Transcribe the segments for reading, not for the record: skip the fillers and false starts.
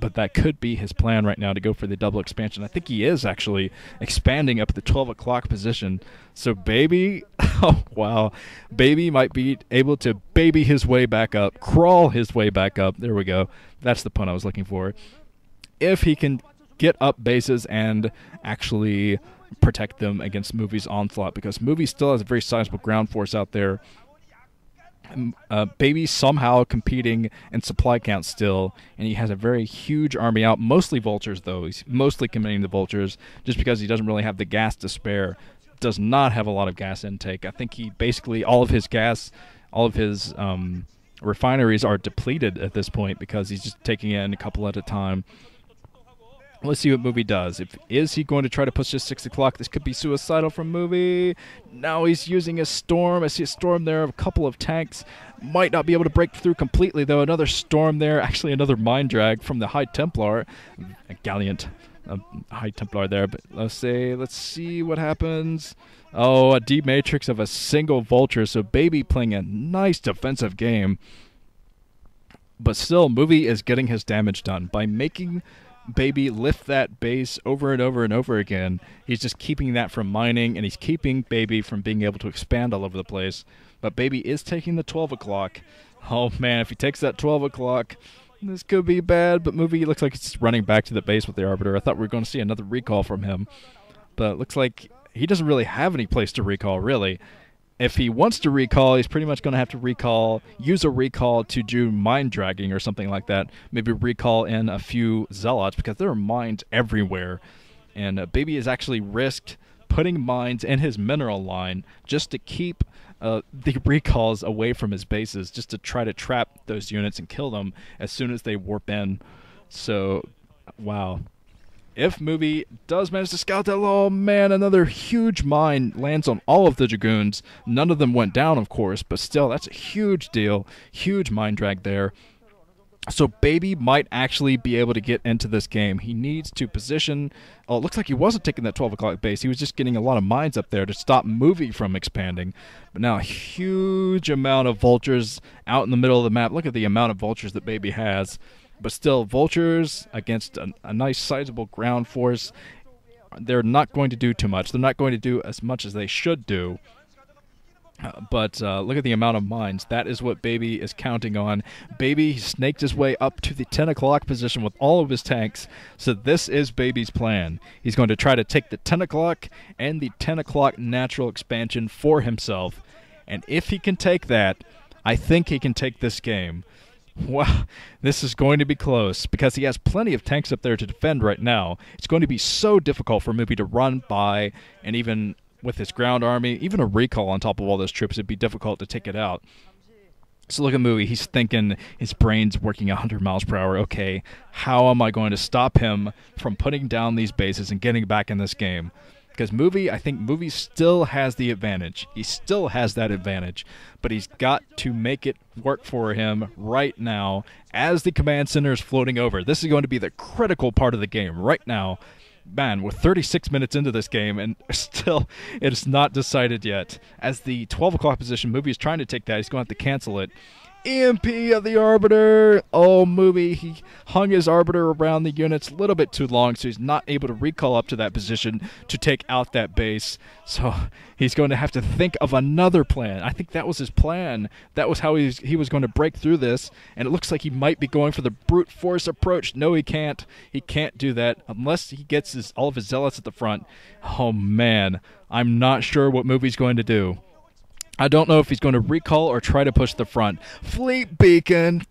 but that could be his plan right now to go for the double expansion. I think he is actually expanding up the 12 o'clock position. So BaBy, oh wow, BaBy might be able to baby his way back up, crawl his way back up. There we go. That's the pun I was looking for. If he can get up bases and actually protect them against Movie's onslaught, because Movie still has a very sizable ground force out there. BaBy somehow competing in supply count still, and he has a very huge army out, mostly vultures though. He's mostly committing the vultures just because he doesn't really have the gas to spare. Does not have a lot of gas intake. I think he basically, all of his refineries are depleted at this point because he's just taking in a couple at a time. Let's see what Movie does. Is he going to try to push this 6 o'clock? This could be suicidal from Movie. Now he's using a storm. I see a storm there of a couple of tanks. Might not be able to break through completely, though. Another storm there. Actually, another mine drag from the High Templar. A Gallant High Templar there. But let's see what happens. Oh, a D-Matrix of a single Vulture. So BaBy playing a nice defensive game. But still, Movie is getting his damage done by making BaBy lift that base over and over and over again. He's just keeping that from mining, and he's keeping BaBy from being able to expand all over the place. But BaBy is taking the 12 o'clock. Oh man, if he takes that 12 o'clock, this could be bad. But Movie looks like it's running back to the base with the Arbiter. I thought we were going to see another recall from him, but it looks like he doesn't really have any place to recall, really. If he wants to recall, he's pretty much going to have to use a recall to do mine dragging or something like that. Maybe recall in a few Zealots, because there are mines everywhere. And BaBy has actually risked putting mines in his mineral line just to keep the recalls away from his bases, just to try to trap those units and kill them as soon as they warp in. So, wow. If Movie does manage to scout that, oh man, another huge mine lands on all of the Dragoons. None of them went down, of course, but still, that's a huge deal. Huge mine drag there. So BaBy might actually be able to get into this game. He needs to position. Oh, it looks like he wasn't taking that 12 o'clock base. He was just getting a lot of mines up there to stop Movie from expanding. But now a huge amount of vultures out in the middle of the map. Look at the amount of vultures that BaBy has. But still, vultures against a nice sizable ground force, they're not going to do too much. They're not going to do as much as they should do. But look at the amount of mines. That is what BaBy is counting on. BaBy snaked his way up to the 10 o'clock position with all of his tanks. So this is BaBy's plan. He's going to try to take the 10 o'clock and the 10 o'clock natural expansion for himself. And if he can take that, I think he can take this game. Wow, this is going to be close because he has plenty of tanks up there to defend right now. It's going to be so difficult for Movie to run by, and even with his ground army, even a recall on top of all those troops, it'd be difficult to take it out. So look at Movie. He's thinking, his brain's working 100 miles per hour. Okay, how am I going to stop him from putting down these bases and getting back in this game? Because I think Movie still has the advantage. He still has that advantage. But he's got to make it work for him right now as the command center is floating over. This is going to be the critical part of the game right now. Man, we're 36 minutes into this game, and still it is not decided yet. As the 12 o'clock position, Movie is trying to take that. He's going to have to cancel it. EMP of the Arbiter. Oh, Movie, he hung his Arbiter around the units a little bit too long, so he's not able to recall up to that position to take out that base. So he's going to have to think of another plan. I think that was his plan. That was how he was going to break through this, and it looks like he might be going for the brute force approach. No, he can't. He can't do that unless he gets all of his Zealots at the front. Oh, man. I'm not sure what Movie's going to do. I don't know if he's going to recall or try to push the front. Fleet Beacon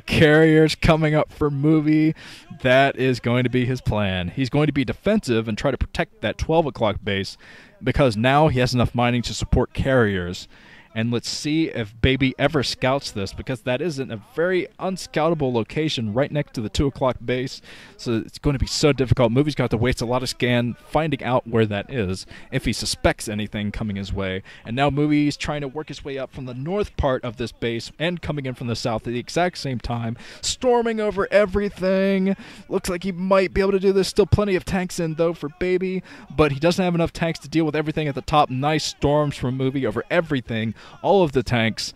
carriers coming up for Movie. That is going to be his plan. He's going to be defensive and try to protect that 12 o'clock base because now he has enough mining to support carriers. And let's see if BaBy ever scouts this, because that is in a very unscoutable location right next to the 2 o'clock base. So it's going to be so difficult. Movie's got to waste a lot of scan finding out where that is, if he suspects anything coming his way. And now Movie's trying to work his way up from the north part of this base and coming in from the south at the exact same time, storming over everything. Looks like he might be able to do this. Still plenty of tanks in, though, for BaBy, but he doesn't have enough tanks to deal with everything at the top. Nice storms from Movie over everything. All of the tanks,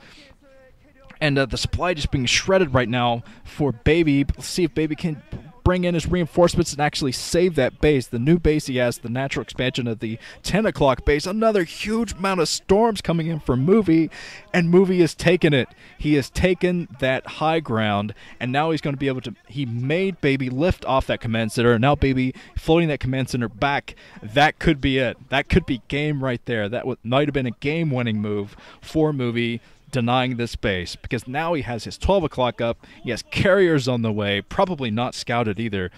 and the supply just being shredded right now for BaBy. Let's see if BaBy can bring in his reinforcements and actually save that base. The new base he has, the natural expansion of the 10 o'clock base. Another huge amount of storms coming in from Movie, and Movie has taken it. He has taken that high ground, and now he's going to be able to... He made BaBy lift off that command center, and now BaBy floating that command center back. That could be it. That could be game right there. That might have been a game-winning move for Movie, denying this base, because now he has his 12 o'clock up. He has carriers on the way, probably not scouted either,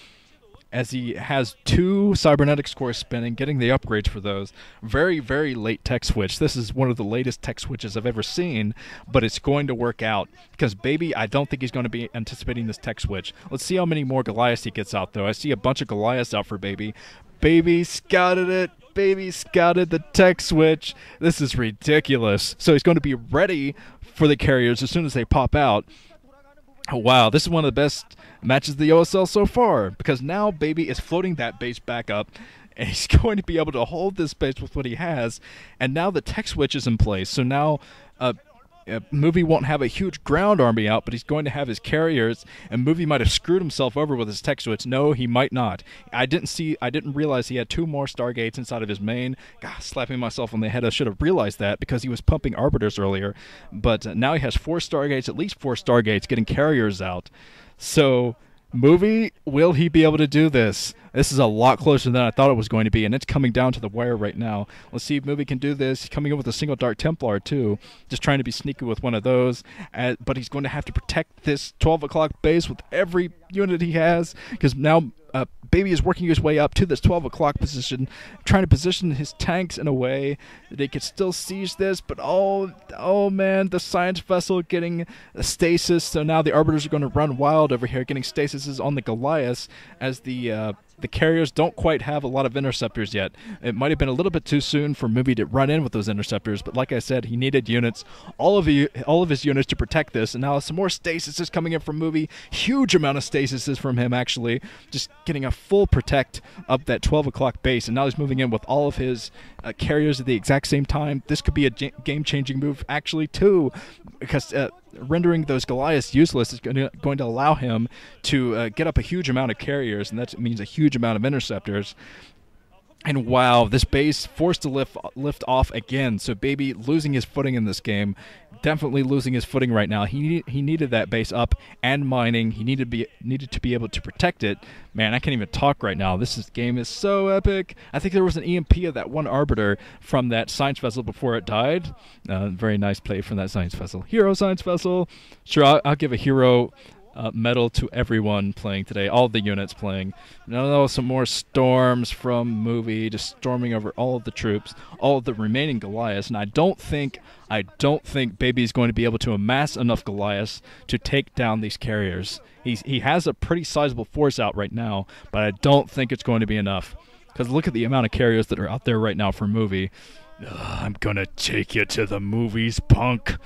as he has 2 cybernetics cores spinning, getting the upgrades for those. Very, very late tech switch. This is one of the latest tech switches I've ever seen, but it's going to work out, because BaBy, I don't think he's going to be anticipating this tech switch. Let's see how many more Goliaths he gets out, though. I see a bunch of Goliaths out for BaBy. BaBy scouted it. BaBy scouted the tech switch. This is ridiculous. So he's going to be ready for the carriers as soon as they pop out. Oh, wow, this is one of the best matches of the OSL so far, because now BaBy is floating that base back up, and he's going to be able to hold this base with what he has, and now the tech switch is in place. So now Movie won't have a huge ground army out, but he's going to have his carriers, and Movie might have screwed himself over with his tech switch. No, he might not. I didn't realize he had 2 more Stargates inside of his main. God, slapping myself on the head. I should have realized that, because he was pumping Arbiters earlier. But now he has 4 Stargates, at least 4 Stargates, getting carriers out. So... Movie, will he be able to do this? This is a lot closer than I thought it was going to be, and it's coming down to the wire right now. Let's see if Movie can do this. He's coming in with a single Dark Templar, too. Just trying to be sneaky with one of those. But he's going to have to protect this 12 o'clock base with every unit he has, because now BaBy is working his way up to this 12 o'clock position, trying to position his tanks in a way that they could still siege this, but oh man, the science vessel getting a stasis, so now the Arbiters are going to run wild over here, getting stasises on the Goliaths, as the carriers don't quite have a lot of interceptors yet. It might have been a little bit too soon for Movie to run in with those interceptors, but like I said, he needed units, all of his units to protect this, and now some more stasis is coming in from Movie. Huge amount of stasis is from him, actually, just getting a full protect up that 12 o'clock base, and now he's moving in with all of his carriers at the exact same time. This could be a game-changing move, actually, too, because rendering those Goliaths useless is going to allow him to get up a huge amount of carriers, and that means a huge amount of interceptors. And wow, this base forced to lift off again. So BaBy losing his footing in this game, definitely losing his footing right now. He needed that base up and mining. He needed to be able to protect it. Man, I can't even talk right now. This game is so epic. I think there was an EMP of that one Arbiter from that science vessel before it died. Very nice play from that science vessel. Hero science vessel. Sure, I'll give a hero medal to everyone playing today, all the units playing. No, some more storms from Movie, just storming over all of the troops, all of the remaining Goliaths, and I don't think BaBy is going to be able to amass enough Goliaths to take down these carriers. He has a pretty sizable force out right now, but I don't think it's going to be enough. Because look at the amount of carriers that are out there right now for Movie. I'm gonna take you to the movies, punk.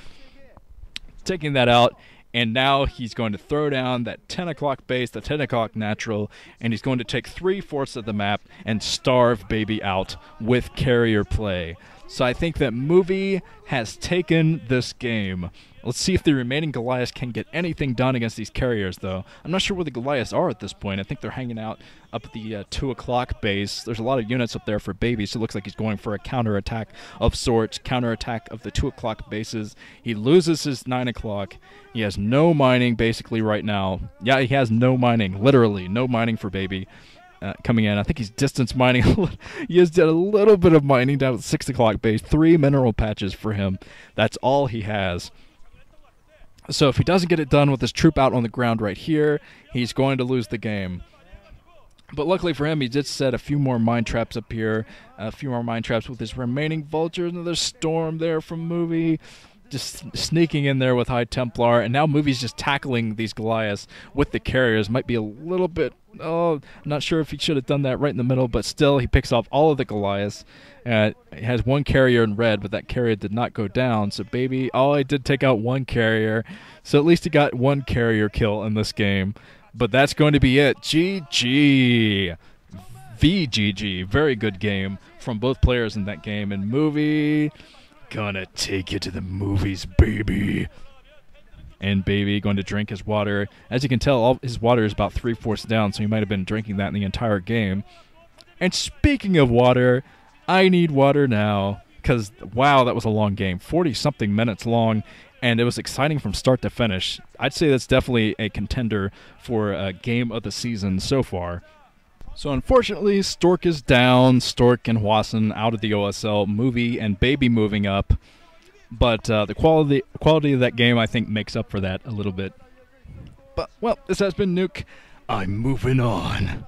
Taking that out. And now he's going to throw down that 10 o'clock base, the 10 o'clock natural, and he's going to take 3/4 of the map and starve BaBy out with carrier play. So I think that Movie has taken this game. Let's see if the remaining Goliaths can get anything done against these carriers, though. I'm not sure where the Goliaths are at this point. I think they're hanging out up at the 2 o'clock base. There's a lot of units up there for BaBy, so it looks like he's going for a counterattack of sorts, counterattack of the 2 o'clock bases. He loses his 9 o'clock. He has no mining, basically, right now. Yeah, he has no mining, literally, no mining for BaBy. Coming in. I think he's distance mining. He has done a little bit of mining down at 6 o'clock base. 3 mineral patches for him. That's all he has. So if he doesn't get it done with his troop out on the ground right here, he's going to lose the game. But luckily for him, he did set a few more mine traps up here. A few more mine traps with his remaining vultures. Another storm there from Movie. Just sneaking in there with High Templar, and now Movie's just tackling these Goliaths with the carriers. Might be a little bit, I'm not sure if he should have done that right in the middle, but still he picks off all of the Goliaths. He has one carrier in red, but that carrier did not go down. So BaBy, I did take out one carrier, so at least he got one carrier kill in this game. But that's going to be it. GG. VGG. Very good game from both players in that game. And Movie, gonna take you to the movies, baby. and BaBy going to drink his water. As you can tell, all his water is about 3/4 down, so he might have been drinking that in the entire game. And speaking of water, I need water now, because, wow, that was a long game. 40-something minutes long, and it was exciting from start to finish. I'd say that's definitely a contender for a game of the season so far. So unfortunately, Stork is down. Stork and Hwasun out of the OSL, Movie and BaBy moving up. But the quality of that game, I think, makes up for that a little bit. But, well, this has been Nuke. I'm moving on.